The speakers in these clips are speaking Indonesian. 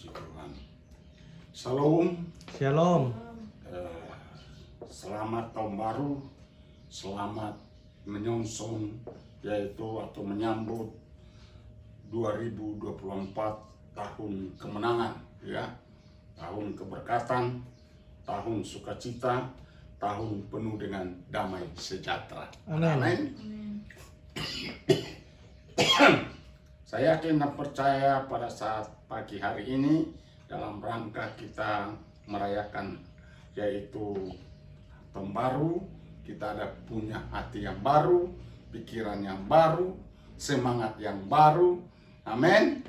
Puji Tuhan. Shalom. Shalom. Selamat tahun baru, selamat menyongsong yaitu atau menyambut 2024 tahun kemenangan, ya, tahun keberkatan, tahun sukacita, tahun penuh dengan damai sejahtera. Amin. Saya yakin dan percaya pada saat pagi hari ini dalam rangka kita merayakan yaitu tahun baru, kita ada punya hati yang baru, pikiran yang baru, semangat yang baru. Amin.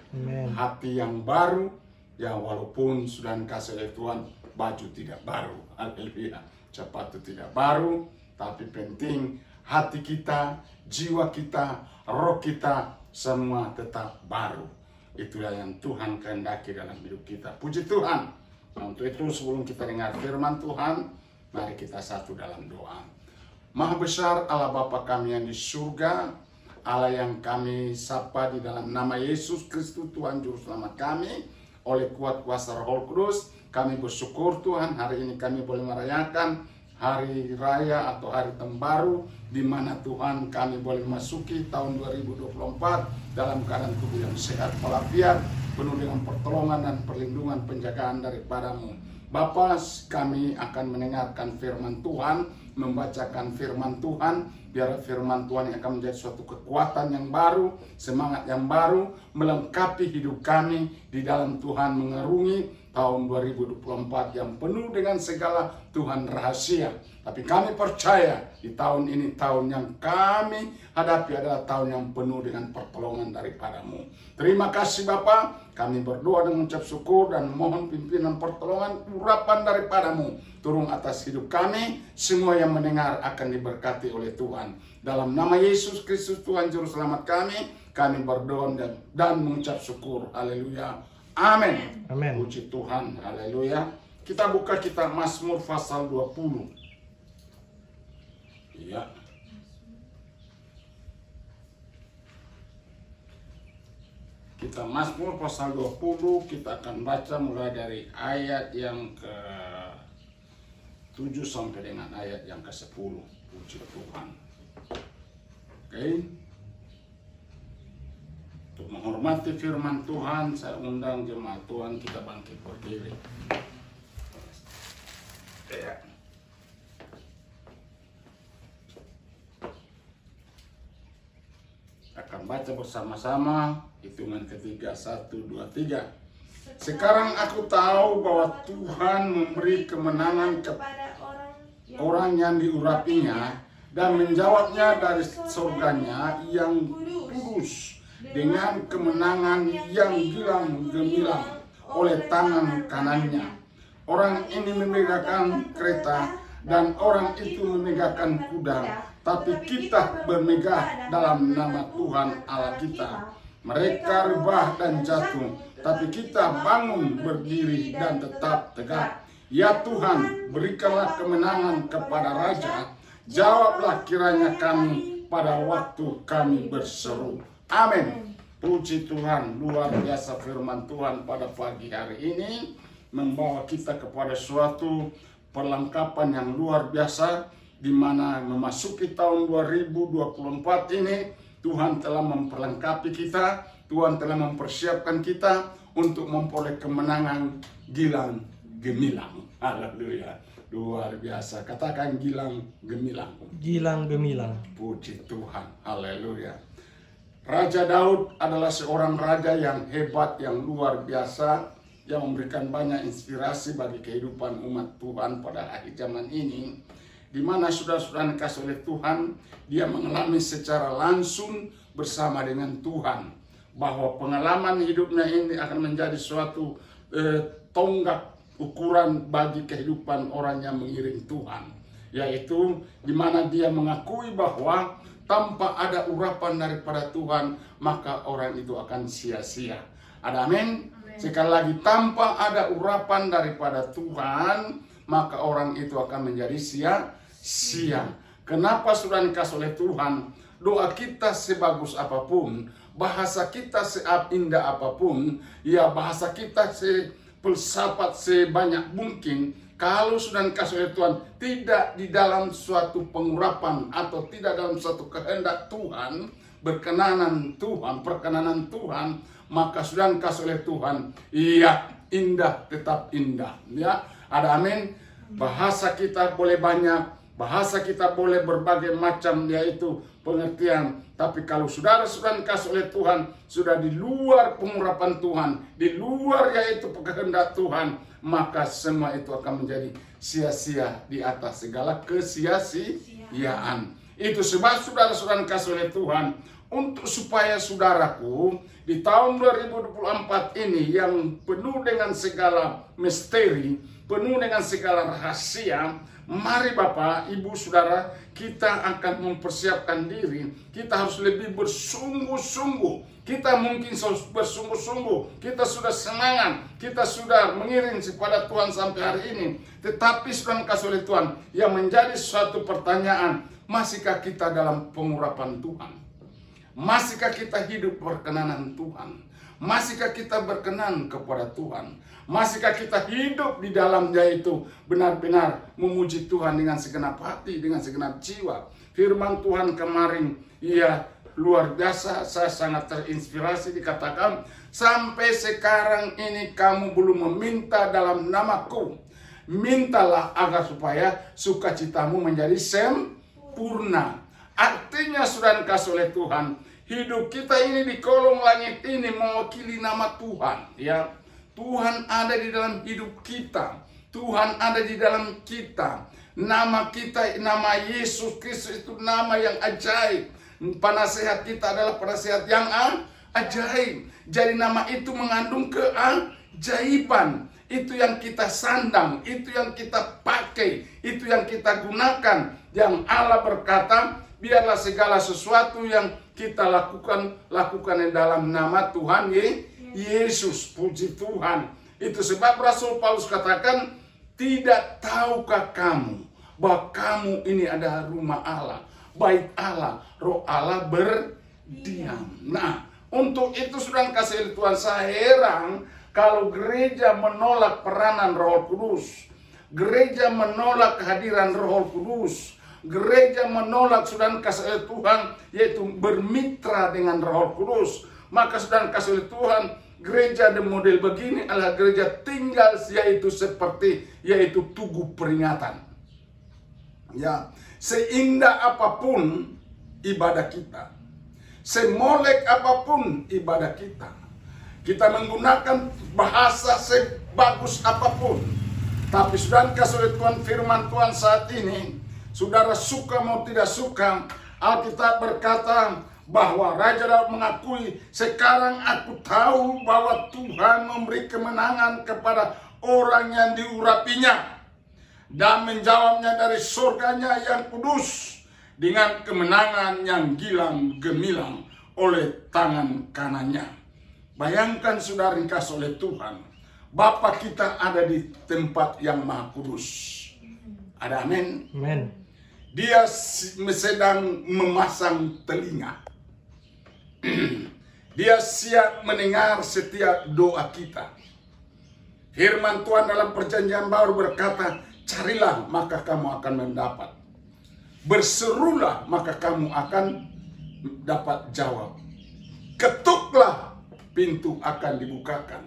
Hati yang baru, ya walaupun sudah dikasih oleh Tuhan, baju tidak baru. Haleluya. Sepatu tidak baru, tapi penting hati kita, jiwa kita, roh kita semua tetap baru. Itulah yang Tuhan kehendaki dalam hidup kita. Puji Tuhan. Nah, untuk itu sebelum kita dengar firman Tuhan, mari kita satu dalam doa. Maha besar Allah Bapa kami yang di surga, Allah yang kami sapa di dalam nama Yesus Kristus Tuhan Juru Selamat kami, oleh kuat kuasa Roh Kudus, kami bersyukur Tuhan hari ini kami boleh merayakan hari raya atau hari tahun baru, di mana Tuhan kami boleh memasuki tahun 2024 dalam keadaan tubuh yang sehat walafiat, penuh dengan pertolongan dan perlindungan penjagaan daripadamu. Bapa, kami akan mendengarkan firman Tuhan, membacakan firman Tuhan, biar firman Tuhan yang akan menjadi suatu kekuatan yang baru, semangat yang baru, melengkapi hidup kami di dalam Tuhan mengarungi tahun 2024 yang penuh dengan segala Tuhan rahasia. Tapi kami percaya di tahun ini tahun yang kami hadapi adalah tahun yang penuh dengan pertolongan daripadamu. Terima kasih Bapa, kami berdoa dan mengucap syukur dan mohon pimpinan pertolongan urapan daripadamu turun atas hidup kami. Semua yang mendengar akan diberkati oleh Tuhan. Dalam nama Yesus Kristus Tuhan Juru Selamat kami berdoa dan mengucap syukur. Haleluya. Amin. Amin. Puji Tuhan. Haleluya. Kita buka kitab Mazmur pasal 20. Iya. Kita Mazmur pasal 20, kita akan baca mulai dari ayat yang ke-7 sampai dengan ayat yang ke-10. Puji Tuhan. Oke. Untuk menghormati firman Tuhan, saya undang jemaat Tuhan kita bangkit berdiri. Ya. Akan baca bersama-sama hitungan ketiga, 1, 2, 3. Sekarang aku tahu bahwa Tuhan memberi kemenangan kepada orang yang diurapinya dan menjawabnya dari surganya yang kudus dengan kemenangan yang gilang gemilang oleh tangan kanannya. Orang ini memegahkan kereta dan orang itu memegahkan kuda, tapi kita bermegah dalam nama Tuhan Allah kita. Mereka rebah dan jatuh, tapi kita bangun berdiri dan tetap tegak. Ya Tuhan, berikanlah kemenangan kepada Raja, jawablah kiranya kami pada waktu kami berseru. Amin. Puji Tuhan, luar biasa firman Tuhan pada pagi hari ini membawa kita kepada suatu perlengkapan yang luar biasa, di mana memasuki tahun 2024 ini Tuhan telah memperlengkapi kita, Tuhan telah mempersiapkan kita untuk memperoleh kemenangan gilang gemilang. Haleluya. Luar biasa. Katakan gilang gemilang. Gilang gemilang. Puji Tuhan. Haleluya. Raja Daud adalah seorang raja yang hebat, yang luar biasa, yang memberikan banyak inspirasi bagi kehidupan umat Tuhan pada akhir zaman ini, di mana saudara-saudara dikasih oleh Tuhan, dia mengalami secara langsung bersama dengan Tuhan, bahwa pengalaman hidupnya ini akan menjadi suatu tonggak ukuran bagi kehidupan orang yang mengiring Tuhan, yaitu di mana dia mengakui bahwa tanpa ada urapan daripada Tuhan, maka orang itu akan sia-sia. Ada amin? Sekali lagi, tanpa ada urapan daripada Tuhan, maka orang itu akan menjadi sia-sia. Kenapa sudah dikasih oleh Tuhan? doa kita sebagus apapun, bahasa kita seindah apapun, ya bahasa kita filsafat sebanyak mungkin, kalau sudah dikasih oleh Tuhan tidak di dalam suatu pengurapan atau tidak dalam suatu kehendak Tuhan, perkenanan Tuhan, maka sudah dikasih oleh Tuhan, iya indah tetap indah. Ya, ada amin. Bahasa kita boleh banyak, bahasa kita boleh berbagai macam, yaitu pengertian. Tapi kalau saudara sudah dikasih oleh Tuhan, sudah di luar pengurapan Tuhan, di luar yaitu kehendak Tuhan, maka semua itu akan menjadi sia-sia di atas segala kesia-siaan. Itu sebab saudara sudah dikasih oleh Tuhan, untuk supaya saudaraku di tahun 2024 ini yang penuh dengan segala misteri, penuh dengan segala rahasia, mari Bapak, Ibu, Saudara, kita akan mempersiapkan diri. Kita harus lebih bersungguh-sungguh. Kita mungkin bersungguh-sungguh, kita sudah semangat, kita sudah mengiring kepada Tuhan sampai hari ini. Tetapi sudah dikasih oleh Tuhan, yang menjadi suatu pertanyaan, masihkah kita dalam pengurapan Tuhan? Masihkah kita hidup berkenanan Tuhan? Masihkah kita berkenan kepada Tuhan? Masihkah kita hidup di dalamnya itu benar-benar memuji Tuhan dengan segenap hati, dengan segenap jiwa? Firman Tuhan kemarin, iya luar biasa, saya sangat terinspirasi, dikatakan, sampai sekarang ini kamu belum meminta dalam namaku. Mintalah agar supaya sukacitamu menjadi sempurna. Artinya sudah dikasih oleh Tuhan, hidup kita ini di kolong langit ini mewakili nama Tuhan. Ya, Tuhan ada di dalam hidup kita. Tuhan ada di dalam kita. Nama kita, nama Yesus Kristus itu nama yang ajaib. Penasehat kita adalah penasehat yang ajaib. Jadi nama itu mengandung keajaiban. Itu yang kita sandang, itu yang kita pakai, itu yang kita gunakan. Yang Allah berkata, biarlah segala sesuatu yang kita lakukan di dalam nama Tuhan Yesus. Puji Tuhan. Itu sebab Rasul Paulus katakan, tidak tahukah kamu bahwa kamu ini adalah rumah Allah, bait Allah, roh Allah berdiam. Nah, untuk itu sudah kasih Tuhan. Saya heran kalau gereja menolak peranan Roh Kudus, gereja menolak kehadiran Roh Kudus, gereja menolak sudah kasih oleh Tuhan, yaitu bermitra dengan Roh Kudus. Maka sudah kasih oleh Tuhan, gereja di model begini adalah gereja tinggal, yaitu seperti yaitu tugu peringatan. Ya, seindah apapun ibadah kita, semolek apapun ibadah kita, kita menggunakan bahasa sebagus apapun, tapi sudah kasih oleh Tuhan, firman Tuhan saat ini, saudara suka mau tidak suka, Alkitab berkata bahwa Raja Daud mengakui, sekarang aku tahu bahwa Tuhan memberi kemenangan kepada orang yang diurapinya dan menjawabnya dari surganya yang kudus dengan kemenangan yang gilang gemilang oleh tangan kanannya. Bayangkan saudara dikasih oleh Tuhan, Bapa kita ada di tempat yang maha kudus. Ada amin? Amin. Dia sedang memasang telinga. Dia siap mendengar setiap doa kita. Firman Tuhan dalam perjanjian baru berkata, carilah maka kamu akan mendapat. Berserulah maka kamu akan dapat jawab. Ketuklah pintu akan dibukakan.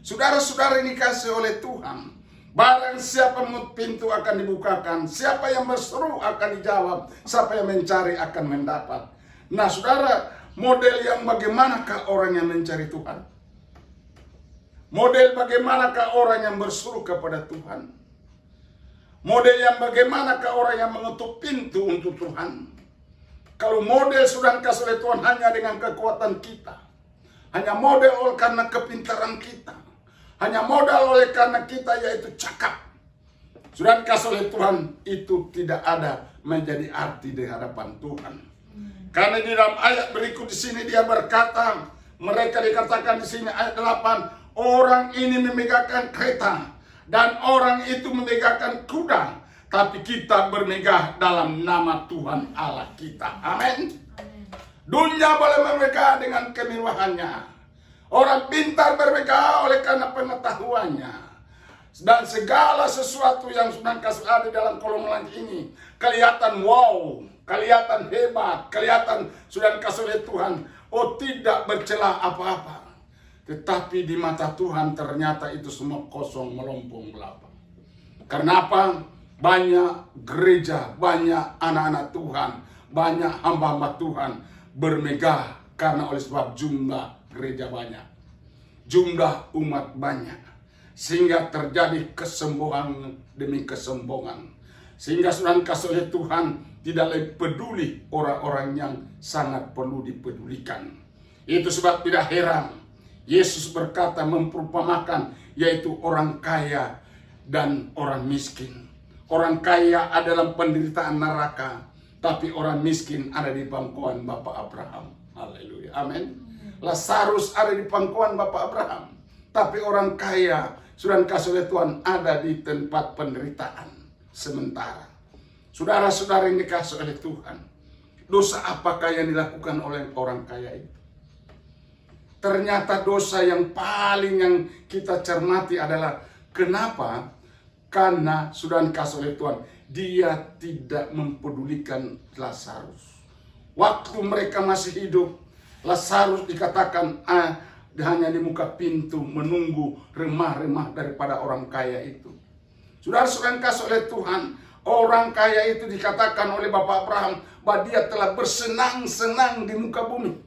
Saudara-saudara ini dikasih oleh Tuhan, barang siapa pintu akan dibukakan, siapa yang berseru akan dijawab, siapa yang mencari akan mendapat. Nah saudara, model yang bagaimanakah orang yang mencari Tuhan? Model bagaimanakah orang yang berseru kepada Tuhan? Model yang bagaimanakah orang yang mengetuk pintu untuk Tuhan? Kalau model sudah dikasih oleh Tuhan hanya dengan kekuatan kita, hanya model oleh karena kepintaran kita, hanya modal oleh karena kita yaitu cakap, sudah dikasih oleh Tuhan, itu tidak ada menjadi arti di hadapan Tuhan. Karena di dalam ayat berikut di sini dia berkata, mereka dikatakan di sini ayat 8, orang ini memegahkan kereta dan orang itu memegahkan kuda, tapi kita bermegah dalam nama Tuhan Allah kita. Amin. Dunia boleh bermegah dengan kemewahannya. Orang pintar bermegah oleh karena pengetahuannya. Dan segala sesuatu yang sudah ada dalam kolom langit ini kelihatan wow, kelihatan hebat, kelihatan sudah dikasih oleh Tuhan. Oh, tidak bercela apa-apa. Tetapi di mata Tuhan ternyata itu semua kosong, melompong belaka. Karena apa? Banyak gereja, banyak anak-anak Tuhan, banyak hamba-hamba Tuhan bermegah karena oleh sebab jumlah gereja banyak, jumlah umat banyak, sehingga terjadi kesombongan demi kesombongan, sehingga sudah dikasih oleh Tuhan tidak lagi peduli orang-orang yang sangat perlu dipedulikan. Itu sebab tidak heran Yesus berkata memperumpamakan yaitu orang kaya dan orang miskin. Orang kaya adalah penderitaan neraka, tapi orang miskin ada di pangkuan Bapak Abraham. Haleluya. Amin. Lazarus ada di pangkuan Bapak Abraham, tapi orang kaya sudah dikasih oleh Tuhan ada di tempat penderitaan sementara. Saudara-saudara yang dikasih oleh Tuhan, dosa apakah yang dilakukan oleh orang kaya itu? Ternyata dosa yang paling yang kita cermati adalah kenapa? Karena sudah dikasih oleh Tuhan, dia tidak mempedulikan Lazarus. Waktu mereka masih hidup, Lazarus dikatakan hanya di muka pintu menunggu remah-remah daripada orang kaya itu. Saudara-saudara dikasih oleh Tuhan, orang kaya itu dikatakan oleh Bapak Abraham bahwa dia telah bersenang-senang di muka bumi.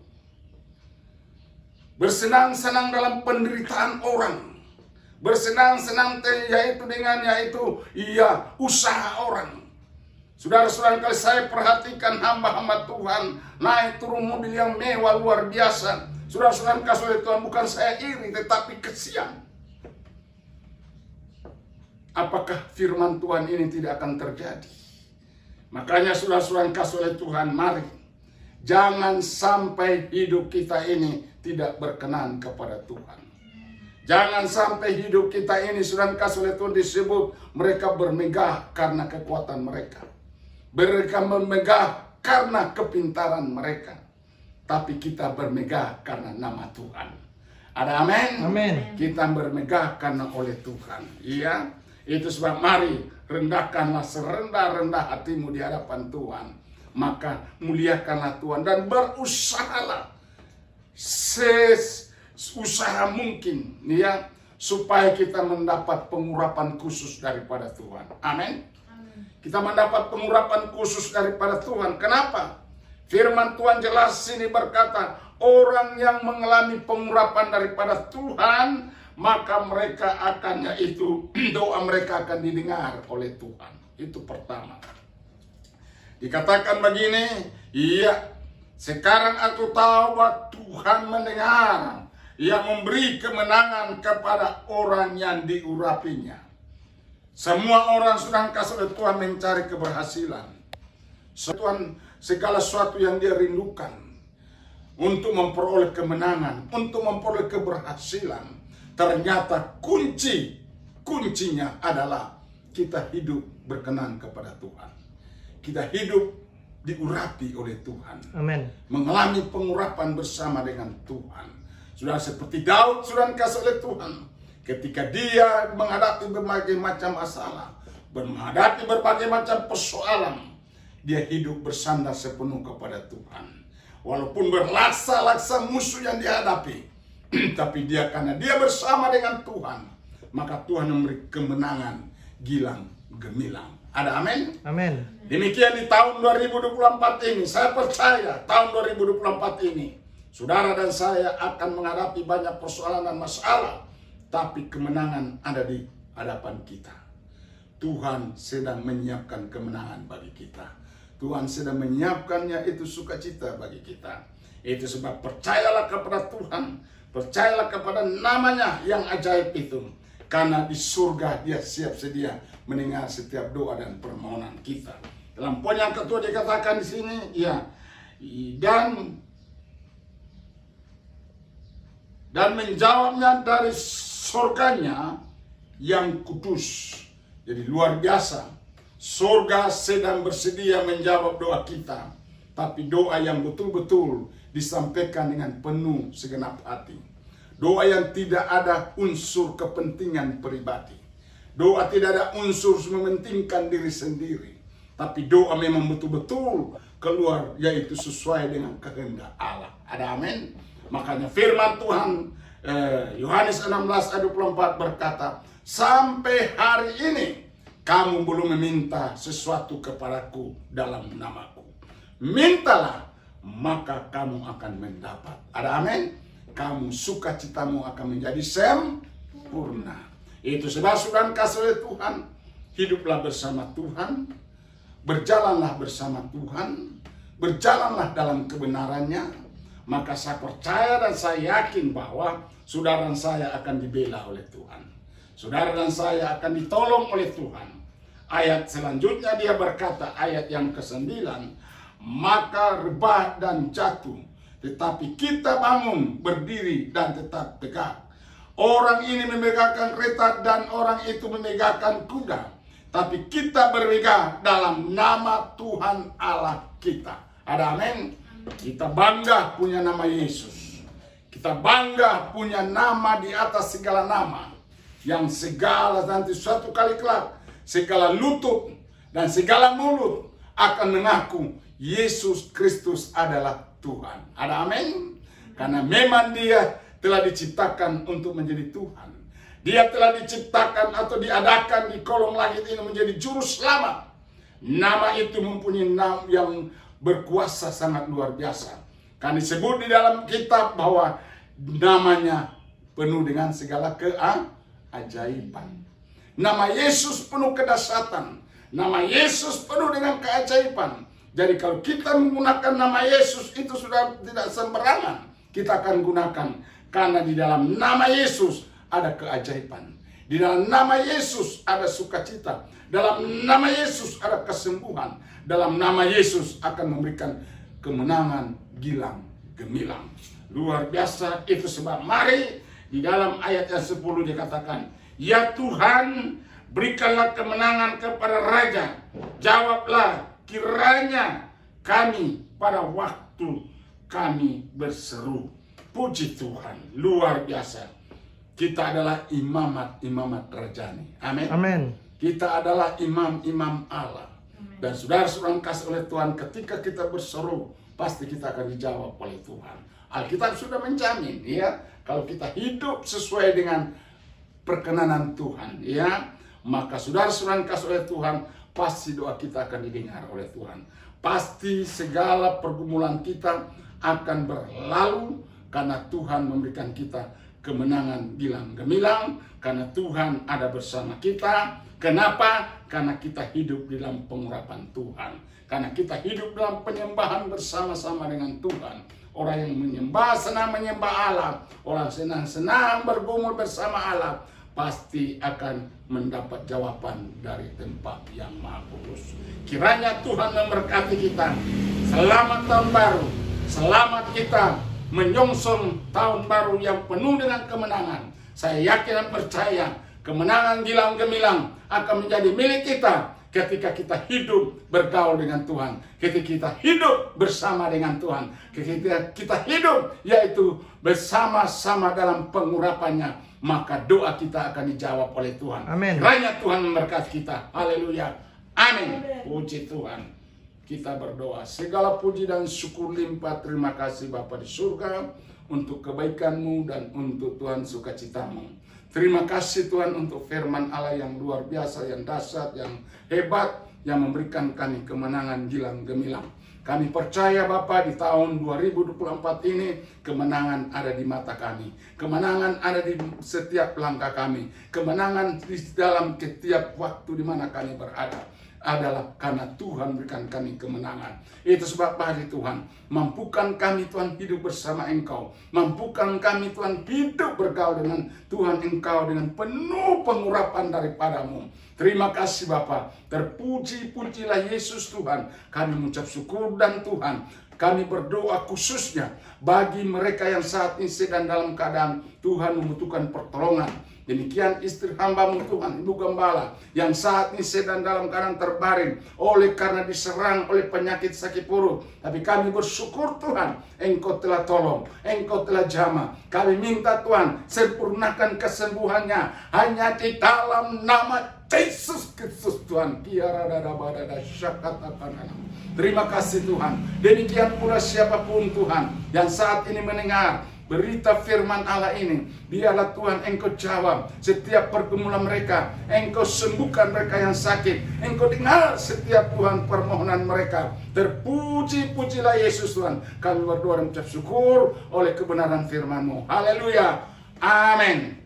Bersenang-senang dalam penderitaan orang. Bersenang-senang yaitu usaha orang. Saudara-saudara, kalau saya perhatikan hamba-hamba Tuhan naik turun mobil yang mewah luar biasa. Saudara-saudara kasih oleh Tuhan, bukan saya iri tetapi kesian. Apakah firman Tuhan ini tidak akan terjadi? Makanya saudara-saudara kasih oleh Tuhan, mari jangan sampai hidup kita ini tidak berkenan kepada Tuhan. Jangan sampai hidup kita ini sudah dikasih oleh Tuhan disebut mereka bermegah karena kekuatan mereka. Mereka bermegah karena kepintaran mereka. Tapi kita bermegah karena nama Tuhan. Ada amin? Amin. Kita bermegah karena oleh Tuhan. Iya. Itu sebab mari rendahkanlah serendah-rendah hatimu di hadapan Tuhan. Maka muliakanlah Tuhan dan berusahalah usaha mungkin ya supaya kita mendapat pengurapan khusus daripada Tuhan. Amin. Kita mendapat pengurapan khusus daripada Tuhan. Kenapa? Firman Tuhan jelas sini berkata, orang yang mengalami pengurapan daripada Tuhan, maka mereka akan yaitu doa mereka akan didengar oleh Tuhan. Itu pertama. Dikatakan begini, iya, sekarang aku tahu bahwa Tuhan mendengar, yang memberi kemenangan kepada orang yang diurapinya. Semua orang sudah kasih oleh Tuhan mencari keberhasilan. Tuhan segala sesuatu yang dia rindukan untuk memperoleh kemenangan, untuk memperoleh keberhasilan. Ternyata kuncinya adalah kita hidup berkenan kepada Tuhan. Kita hidup diurapi oleh Tuhan. Amin. Mengalami pengurapan bersama dengan Tuhan. Sudah seperti Daud sudah dikasih oleh Tuhan. Ketika dia menghadapi berbagai macam masalah, menghadapi berbagai macam persoalan, dia hidup bersandar sepenuh kepada Tuhan. Walaupun berlaksa-laksa musuh yang dihadapi, tapi dia karena dia bersama dengan Tuhan, maka Tuhan memberi kemenangan gilang gemilang. Ada amin? Amin. Demikian di tahun 2024 ini, saya percaya tahun 2024 ini, saudara dan saya akan menghadapi banyak persoalan dan masalah, tapi kemenangan ada di hadapan kita. Tuhan sedang menyiapkan kemenangan bagi kita. Tuhan sedang menyiapkannya, itu sukacita bagi kita. Itu sebab percayalah kepada Tuhan, percayalah kepada namanya yang ajaib itu. Karena di surga dia siap sedia mendengar setiap doa dan permohonan kita. Dalam poin yang kedua dikatakan di sini, ya, dan menjawabnya dari surganya yang kudus. Jadi luar biasa. Surga sedang bersedia menjawab doa kita. tapi doa yang betul-betul disampaikan dengan penuh segenap hati. Doa yang tidak ada unsur kepentingan pribadi. Doa tidak ada unsur mementingkan diri sendiri. Tapi doa memang betul-betul keluar, yaitu sesuai dengan kehendak Allah. Ada amin? Makanya firman Tuhan Yohanes 16:24 berkata, sampai hari ini kamu belum meminta sesuatu kepadaku dalam namaku. Mintalah, maka kamu akan mendapat. Ada amin? Kamu sukacitamu akan menjadi sempurna. Itu sebab sudah kasih oleh Tuhan. Hiduplah bersama Tuhan. Berjalanlah bersama Tuhan. Berjalanlah dalam kebenarannya. Maka saya percaya dan saya yakin bahwa saudara dan saya akan dibela oleh Tuhan. Saudara dan saya akan ditolong oleh Tuhan. Ayat selanjutnya dia berkata, ayat yang ke-9, maka rebah dan jatuh, tetapi kita bangun, berdiri dan tetap tegak. Orang ini memegahkan kereta dan orang itu memegahkan kuda, tapi kita bermegah dalam nama Tuhan Allah kita. Ada amin? Kita bangga punya nama Yesus. Kita bangga punya nama di atas segala nama, yang segala nanti suatu kali kelak segala lutut dan segala mulut akan mengaku Yesus Kristus adalah Tuhan. Ada amin? Karena memang dia telah diciptakan untuk menjadi Tuhan. Dia telah diciptakan atau diadakan di kolong langit ini menjadi juru selamat. Nama itu mempunyai nama yang berkuasa sangat luar biasa. Kan disebut di dalam kitab bahwa namanya penuh dengan segala keajaiban. Nama Yesus penuh kedahsyatan. Nama Yesus penuh dengan keajaiban. Jadi kalau kita menggunakan nama Yesus itu sudah tidak sembarangan. Kita akan gunakan. Karena di dalam nama Yesus ada keajaiban. Di dalam nama Yesus ada sukacita. Dalam nama Yesus ada kesembuhan. Dalam nama Yesus akan memberikan kemenangan gilang gemilang. Luar biasa. Itu sebab mari di dalam ayat yang 10 dikatakan, ya Tuhan, berikanlah kemenangan kepada Raja. Jawablah kiranya kami pada waktu kami berseru. Puji Tuhan, luar biasa. Kita adalah imamat rajani. Amin. Amin. Kita adalah imam Allah. Dan saudara-saudara kasih oleh Tuhan, ketika kita berseru, pasti kita akan dijawab oleh Tuhan. Alkitab sudah menjamin, ya, kalau kita hidup sesuai dengan perkenanan Tuhan, ya, maka saudara-saudara kasih oleh Tuhan, pasti doa kita akan didengar oleh Tuhan. Pasti segala pergumulan kita akan berlalu karena Tuhan memberikan kita kemenangan gilang gemilang, karena Tuhan ada bersama kita. Kenapa? Karena kita hidup di dalam pengurapan Tuhan. Karena kita hidup dalam penyembahan bersama-sama dengan Tuhan. Orang yang menyembah, senang menyembah Allah. Orang senang-senang bergumul bersama Allah. Pasti akan mendapat jawaban dari tempat yang Maha Kudus. Kiranya Tuhan memberkati kita. Selamat tahun baru. Selamat kita menyongsong tahun baru yang penuh dengan kemenangan. Saya yakin dan percaya kemenangan gilang gemilang akan menjadi milik kita ketika kita hidup bergaul dengan Tuhan, ketika kita hidup bersama dengan Tuhan, ketika kita hidup yaitu bersama-sama dalam pengurapannya, maka doa kita akan dijawab oleh Tuhan. Amin. Kiranya Tuhan memberkati kita. Haleluya. Amin. Puji Tuhan. Kita berdoa. Segala puji dan syukur limpah. Terima kasih Bapa di surga untuk kebaikan-Mu dan untuk Tuhan sukacitamu. Terima kasih Tuhan untuk firman Allah yang luar biasa, yang dahsyat, yang hebat, yang memberikan kami kemenangan gilang gemilang. Kami percaya Bapa di tahun 2024 ini kemenangan ada di mata kami. Kemenangan ada di setiap langkah kami. Kemenangan di dalam setiap waktu di mana kami berada. Adalah karena Tuhan berikan kami kemenangan. Itu sebab hari Tuhan, mampukan kami Tuhan hidup bersama Engkau. Mampukan kami Tuhan hidup bergaul dengan Tuhan Engkau dengan penuh pengurapan daripada-Mu. Terima kasih Bapa. Terpuji-pujilah Yesus Tuhan. Kami mengucap syukur dan Tuhan, Kami berdoa khususnya bagi mereka yang saat ini sedang dalam keadaan Tuhan membutuhkan pertolongan. Demikian istri hamba-Mu Tuhan, Ibu Gembala, yang saat ini sedang dalam keadaan terbaring oleh karena diserang oleh penyakit sakit perut. Tapi kami bersyukur Tuhan, Engkau telah tolong, Engkau telah jamah. Kami minta Tuhan, sempurnakan kesembuhannya hanya di dalam nama Yesus Kristus Tuhan. Terima kasih Tuhan. Demikian pula siapapun Tuhan yang saat ini mendengar berita firman Allah ini, biarlah Tuhan Engkau jawab setiap pergumulan mereka, Engkau sembuhkan mereka yang sakit, Engkau dengar setiap Tuhan permohonan mereka. Terpuji-pujilah Yesus Tuhan. Kami berdoa dan mengucap syukur oleh kebenaran firman-Mu. Haleluya. Amin.